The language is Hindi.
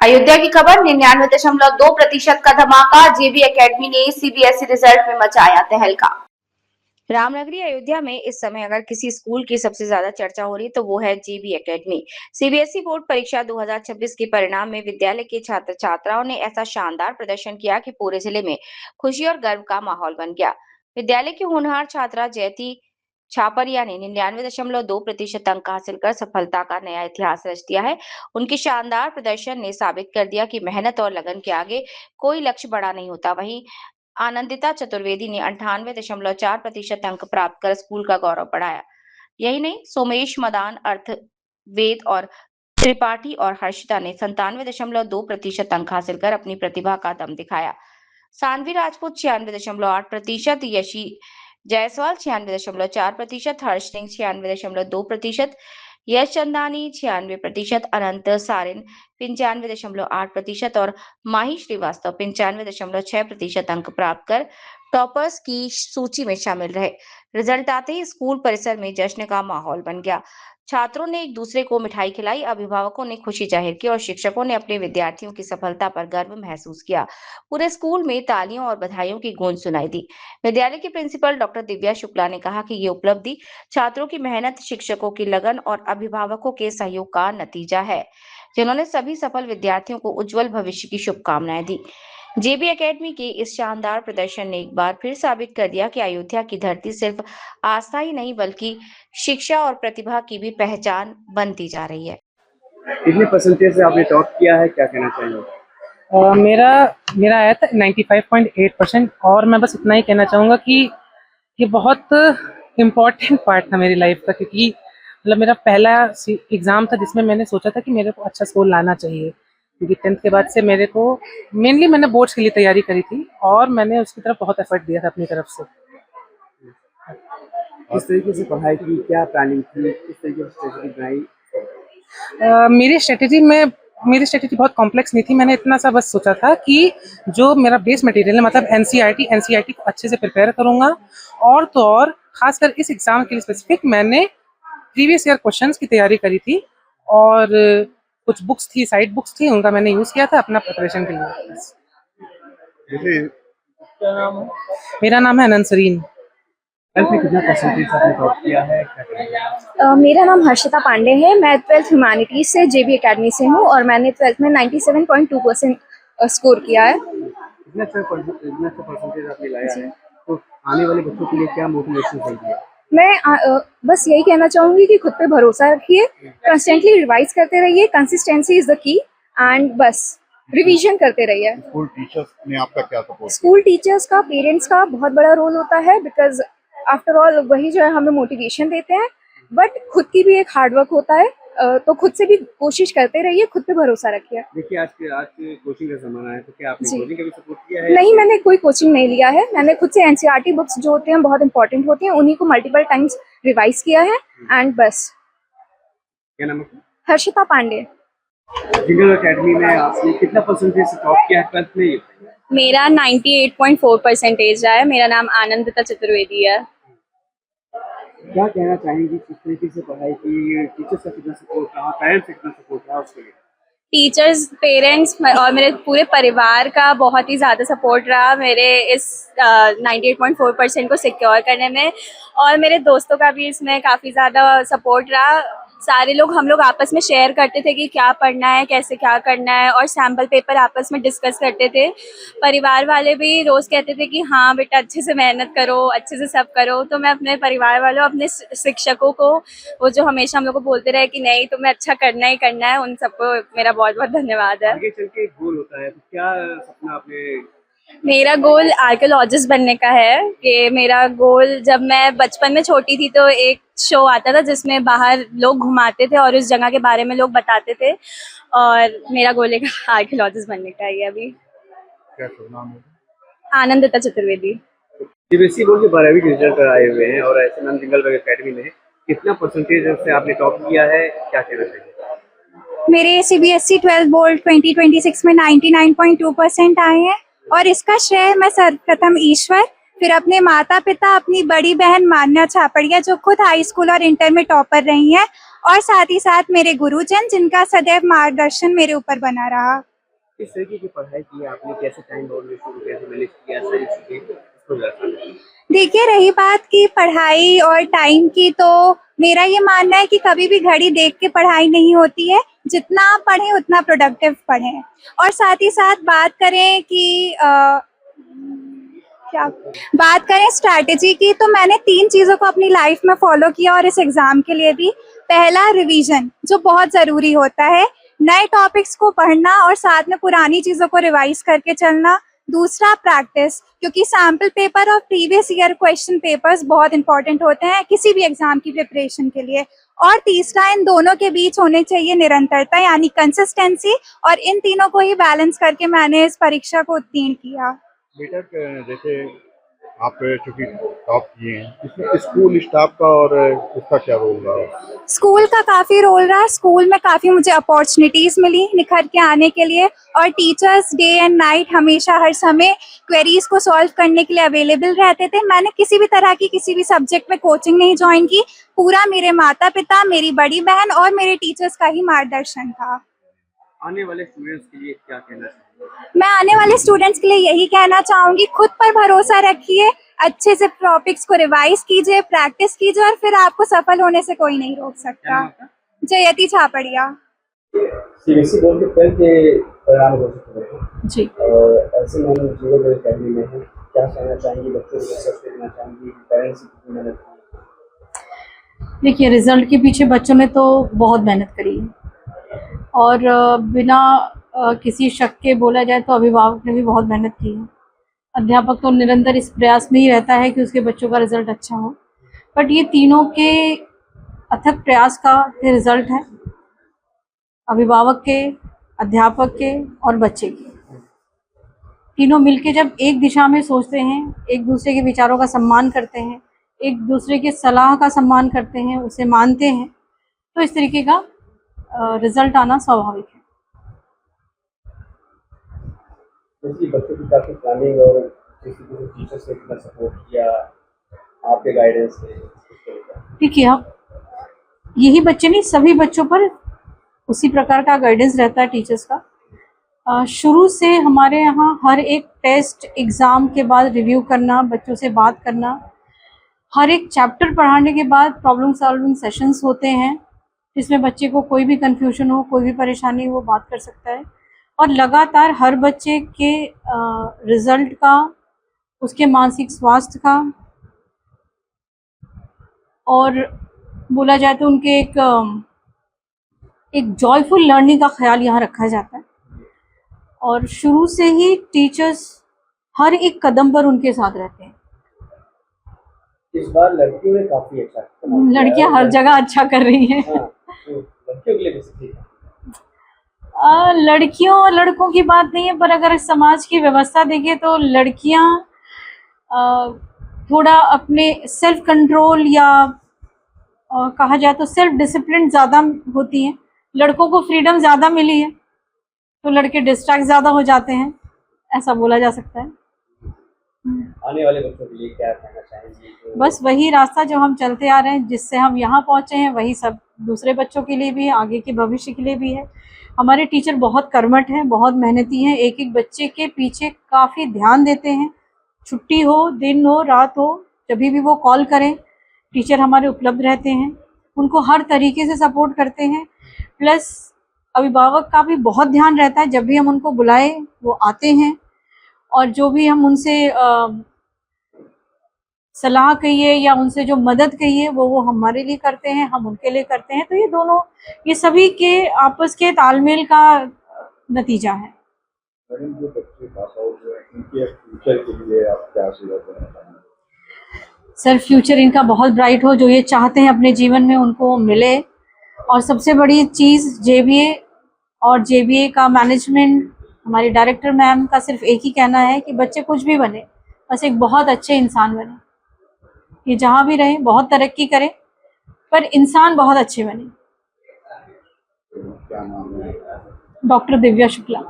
अयोध्या की खबर 99.2% का धमाका। जेबी एकेडमी ने सीबीएसई रिजल्ट में मचाया तहलका। रामनगरी अयोध्या में इस समय अगर किसी स्कूल की सबसे ज्यादा चर्चा हो रही है तो वो है जेबी एकेडमी। सीबीएसई बोर्ड परीक्षा 2026 के परिणाम में विद्यालय के छात्र छात्राओं ने ऐसा शानदार प्रदर्शन किया कि पूरे जिले में खुशी और गर्व का माहौल बन गया। विद्यालय की होनहार छात्रा जयती छापरिया ने 99.2% अंक हासिल कर सफलता का नया इतिहास रच दिया है। उनके शानदार प्रदर्शन ने साबित कर दिया कि मेहनत और लगन के आगे कोई लक्ष्य बड़ा नहीं होता। वहीं आनंदिता चतुर्वेदी ने 98.4% अंक प्राप्त कर स्कूल का गौरव बढ़ाया। यही नहीं, सोमेश मदान, अर्थ वेद और त्रिपाठी और हर्षिता ने 97.2% अंक हासिल कर अपनी प्रतिभा का दम दिखाया। सानवी राजपूत 96.8%, यशी जायसवाल 96.4%, हर्ष सिंह 96.2%, यश चंदानी 96%, अनंत सारिन 95.8% और माही श्रीवास्तव 95.6% अंक प्राप्त कर टॉपर्स की सूची में शामिल रहे। रिजल्ट आते ही स्कूल परिसर में जश्न का माहौल बन गया। छात्रों ने एक दूसरे को मिठाई खिलाई, अभिभावकों ने खुशी जाहिर की और शिक्षकों ने अपने विद्यार्थियों की सफलता पर गर्व महसूस किया। पूरे स्कूल में तालियों और बधाइयों की गूंज सुनाई दी। विद्यालय की प्रिंसिपल डॉक्टर दिव्या शुक्ला ने कहा कि ये उपलब्धि छात्रों की मेहनत, शिक्षकों की लगन और अभिभावकों के सहयोग का नतीजा है, जिन्होंने सभी सफल विद्यार्थियों को उज्जवल भविष्य की शुभकामनाएं दी। जेबी एकेडमी के इस शानदार प्रदर्शन ने एक बार फिर साबित कर दिया कि अयोध्या की धरती सिर्फ आस्था ही नहीं बल्कि शिक्षा और प्रतिभा की भी पहचान बनती जा रही है। कितने परसेंटेज से आपने टॉप किया है, क्या कहना चाहेंगे? मेरा मेरा आया था 95.8% और मैं बस इतना ही कहना चाहूँगा कि ये बहुत इम्पोर्टेंट पार्ट था मेरी लाइफ का, क्योंकि मतलब मेरा पहला एग्ज़ाम था जिसमें मैंने सोचा था कि मेरे को अच्छा स्कोर लाना चाहिए, क्योंकि 10th के बाद से मेरे को मेनली मैंने बोर्ड्स के लिए तैयारी करी थी और मैंने उसकी तरफ बहुत एफर्ट दिया था अपनी तरफ से। किस तरीके से पढ़ाई की, क्या प्लानिंग थी, किस तरीके से स्ट्रेटजी बनाई? मेरी स्ट्रेटेजी बहुत कॉम्प्लेक्स नहीं थी। मैंने इतना सा बस सोचा था कि जो मेरा बेस मटेरियल है, मतलब एनसीईआरटी को अच्छे से प्रिपेयर करूँगा और तो और खासकर इस एग्ज़ाम के लिए स्पेसिफिक मैंने प्रीवियस ईयर क्वेश्चंस की तैयारी करी थी और कुछ बुक्स थी, साइड बुक्स थी, उनका मैंने यूज़ किया था अपना प्रिपरेशन के लिए। मेरा नाम है अनंत सरीन। कितना परसेंटेज आपने टॉप किया है, क्या कहना? मेरा नाम हर्षिता पांडे है। मैं 12th ह्यूमैनिटीज से जेबी एकेडमी से हूँ और मैंने 12th में 97.2% स्कोर किया है। इतना अच्छा परसेंटेज आपने लाया है, तो आने वाले बच्चों के लिए क्या मोटिवेशन चाहिए? मैं बस यही कहना चाहूँगी कि खुद पे भरोसा रखिए, कंस्टेंटली रिवाइज करते रहिए, consistency is the key and बस रिवीजन करते रहिए। स्कूल टीचर्स ने आपका क्या सपोर्ट? स्कूल टीचर्स का, पेरेंट्स का बहुत बड़ा रोल होता है, बिकॉज आफ्टर ऑल वही जो है हमें मोटिवेशन देते हैं, बट खुद की भी एक हार्डवर्क होता है, तो खुद से भी कोशिश करते रहिए, खुद पे भरोसा रखिए। देखिए आज के कोचिंग का ज़माना है, तो क्या आपने कोचिंग का भी सपोर्ट किया है? नहीं, मैंने कोई कोचिंग नहीं लिया है। मैंने खुद से एनसीईआरटी बुक्स जो होते हैं बहुत इंपॉर्टेंट होती हैं, उन्हीं को मल्टीपल टाइम्स रिवाइज किया है एंड बस। क्या नाम है? हर्षिता पांडे। जिंगल एकेडमी में आपने कितना परसेंटेज से टॉप किया है 12th में? मेरा 98.4% रहा है। मेरा नाम आनंदिता चतुर्वेदी है। क्या कहना चाहेंगी, किस तरीके से पढ़ाई की, टीचर्स का कितना सपोर्ट रहा, पेरेंट्स का कितना सपोर्ट रहा उसके लिए? टीचर्स, पेरेंट्स और मेरे पूरे परिवार का बहुत ही ज़्यादा सपोर्ट रहा मेरे इस 98.4% को सिक्योर करने में, और मेरे दोस्तों का भी इसमें काफ़ी ज़्यादा सपोर्ट रहा। सारे लोग, हम लोग आपस में शेयर करते थे कि क्या पढ़ना है, कैसे क्या करना है, और सैम्पल पेपर आपस में डिस्कस करते थे। परिवार वाले भी रोज़ कहते थे कि हाँ बेटा अच्छे से मेहनत करो, अच्छे से सब करो। तो मैं अपने परिवार वालों, अपने शिक्षकों को, वो जो हमेशा हम लोग को बोलते रहे कि नहीं तुम्हें अच्छा करना ही करना है, उन सबको मेरा बहुत बहुत धन्यवाद है। आगे चल के एक गोल होता है, तो क्या सपना आपने? मेरा गोल आर्कियोलॉजिस्ट बनने का है। कि मेरा गोल, जब मैं बचपन में छोटी थी तो एक शो आता था जिसमें बाहर लोग घुमाते थे और उस जगह के बारे में लोग बताते थे, और मेरा गोल एक आर्कियोलॉजिस्ट बनने का है अभी। क्या शुभ नाम है? आनंदिता चतुर्वेदी। सीबीएसई बोर्ड के 12वीं के रिजल्ट आए हुए हैं और ऐसे नाम जिंगल एकेडमी में कितना परसेंटेज से आपने टॉप किया है, क्या कहना चाहिए? मेरे सीबीएसई 12th बोर्ड 2026 में 99.2% आए हैं, और इसका श्रेय मैं सर्वप्रथम ईश्वर, फिर अपने माता पिता, अपनी बड़ी बहन मान्या छापड़िया जो खुद हाई स्कूल और इंटर में टॉपर रही हैं, और साथ ही साथ मेरे गुरुजन जिनका सदैव मार्गदर्शन मेरे ऊपर बना रहा। किस तरीके की पढ़ाई की है आपने, कैसे टाइम बाउंड शुरू कैसे मैनेज किया, सारी चीजें इसको जरा बताइए। देखिए, रही बात की पढ़ाई और टाइम की, तो मेरा ये मानना है कि कभी भी घड़ी देख के पढ़ाई नहीं होती है। जितना आप पढ़ें उतना प्रोडक्टिव पढ़ें। और साथ ही साथ बात करें कि क्या बात करें स्ट्रैटेजी की, तो मैंने 3 चीज़ों को अपनी लाइफ में फॉलो किया और इस एग्ज़ाम के लिए भी। पहला, रिवीजन, जो बहुत ज़रूरी होता है, नए टॉपिक्स को पढ़ना और साथ में पुरानी चीज़ों को रिवाइज करके चलना। दूसरा, प्रैक्टिस, क्योंकि सैम्पल पेपर और प्रीवियस ईयर क्वेश्चन पेपर्स बहुत इंपॉर्टेंट होते हैं किसी भी एग्ज़ाम की प्रिपरेशन के लिए। और तीसरा, इन दोनों के बीच होने चाहिए निरंतरता, यानी कंसिस्टेंसी, और इन तीनों को ही बैलेंस करके मैंने इस परीक्षा को उत्तीर्ण किया। बेटा जैसे आप चूंकि टॉप किए हैं, इसमें स्कूल स्टाफ का और उसका क्या रोल रहा? स्कूल का काफ़ी रोल रहा। स्कूल में काफ़ी मुझे अपॉर्चुनिटीज़ मिली निखर के आने के लिए, और टीचर्स डे एंड नाइट हमेशा हर समय क्वेरीज को सॉल्व करने के लिए अवेलेबल रहते थे। मैंने किसी भी तरह की किसी भी सब्जेक्ट में कोचिंग नहीं ज्वाइन की। पूरा मेरे माता पिता, मेरी बड़ी बहन और मेरे टीचर्स का ही मार्गदर्शन था। आने वाले स्टूडेंट्स के लिए क्या कहना चाहिए? मैं आने वाले स्टूडेंट्स के लिए यही कहना चाहूँगी, खुद पर भरोसा रखिए, अच्छे से टॉपिक्स को रिवाइज कीजिए, प्रैक्टिस कीजिए, और फिर आपको सफल होने से कोई नहीं रोक सकता। जयति छापड़िया। सीबीएसई बोर्ड के 12th के परिणाम घोषित हुए हैं जी, और ऐसे में हम जीरो बेस अकेडमी में हैं, क्या कहना चाहेंगे बच्चों को, कैसे देना चाहेंगी, पेरेंट्स की कितनी मेहनत की? देखिए, रिजल्ट के पीछे बच्चों ने तो बहुत मेहनत करी है, और बिना किसी शक के बोला जाए तो अभिभावक ने भी बहुत मेहनत की है। अध्यापक तो निरंतर इस प्रयास में ही रहता है कि उसके बच्चों का रिजल्ट अच्छा हो, बट ये तीनों के अथक प्रयास का ये रिजल्ट है, अभिभावक के, अध्यापक के और बच्चे के। तीनों मिलके जब एक दिशा में सोचते हैं, एक दूसरे के विचारों का सम्मान करते हैं, एक दूसरे के सलाह का सम्मान करते हैं, उसे मानते हैं, तो इस तरीके का रिजल्ट आना स्वाभाविक है। जैसे बच्चों की काफी प्लानिंग और किसी टीचर्स ने कितना सपोर्ट किया आपके गाइडेंस में? देखिए, आप यही बच्चे नहीं, सभी बच्चों पर उसी प्रकार का गाइडेंस रहता है टीचर्स का। शुरू से हमारे यहाँ हर एक टेस्ट एग्ज़ाम के बाद रिव्यू करना, बच्चों से बात करना, हर एक चैप्टर पढ़ाने के बाद प्रॉब्लम सॉल्विंग सेशंस होते हैं जिसमें बच्चे को कोई भी कन्फ्यूजन हो, कोई भी परेशानी हो, वो बात कर सकता है। और लगातार हर बच्चे के रिज़ल्ट का, उसके मानसिक स्वास्थ्य का, और बोला जाए तो उनके एक जॉयफुल लर्निंग का ख्याल यहाँ रखा जाता है। और शुरू से ही टीचर्स हर एक कदम पर उनके साथ रहते हैं। इस बार लड़कियों ने काफी अच्छा, लड़कियां हर जगह अच्छा कर रही हैं। हाँ, तो लड़कियों के लिए भी ठीक है। लड़कियों और लड़कों की बात नहीं है, पर अगर समाज की व्यवस्था देखें तो लड़कियां थोड़ा अपने सेल्फ कंट्रोल या कहा जाए तो सेल्फ डिसिप्लिन ज़्यादा होती हैं। लड़कों को फ्रीडम ज़्यादा मिली है तो लड़के डिस्ट्रैक्ट ज़्यादा हो जाते हैं, ऐसा बोला जा सकता है। आने वाले बच्चों के लिए क्या कहना चाहेंगे? बस वही रास्ता जो हम चलते आ रहे हैं, जिससे हम यहाँ पहुँचे हैं, वही सब दूसरे बच्चों के लिए भी है, आगे के भविष्य के लिए भी है। हमारे टीचर बहुत कर्मठ हैं, बहुत मेहनती हैं, एक एक बच्चे के पीछे काफ़ी ध्यान देते हैं। छुट्टी हो, दिन हो, रात हो, जब भी वो कॉल करें टीचर हमारे उपलब्ध रहते हैं, उनको हर तरीके से सपोर्ट करते हैं। प्लस अभिभावक का भी बहुत ध्यान रहता है, जब भी हम उनको बुलाएं वो आते हैं, और जो भी हम उनसे सलाह कहिए या उनसे जो मदद कहिए वो हमारे लिए करते हैं, हम उनके लिए करते हैं। तो ये दोनों, ये सभी के आपस के तालमेल का नतीजा है। मैडम, जो बच्चे पास आउट हुए हैं, उनके फ्यूचर के लिए आप क्या सुझाव देना चाहेंगे? सर, फ्यूचर इनका बहुत ब्राइट हो, जो ये चाहते हैं अपने जीवन में उनको मिले। और सबसे बड़ी चीज़ जेबीए और जेबीए का मैनेजमेंट, हमारी डायरेक्टर मैम का सिर्फ एक ही कहना है कि बच्चे कुछ भी बने, बस एक बहुत अच्छे इंसान बने। ये जहाँ भी रहें, बहुत तरक्की करें, पर इंसान बहुत अच्छे बने। क्या नाम है? डॉक्टर दिव्या शुक्ला।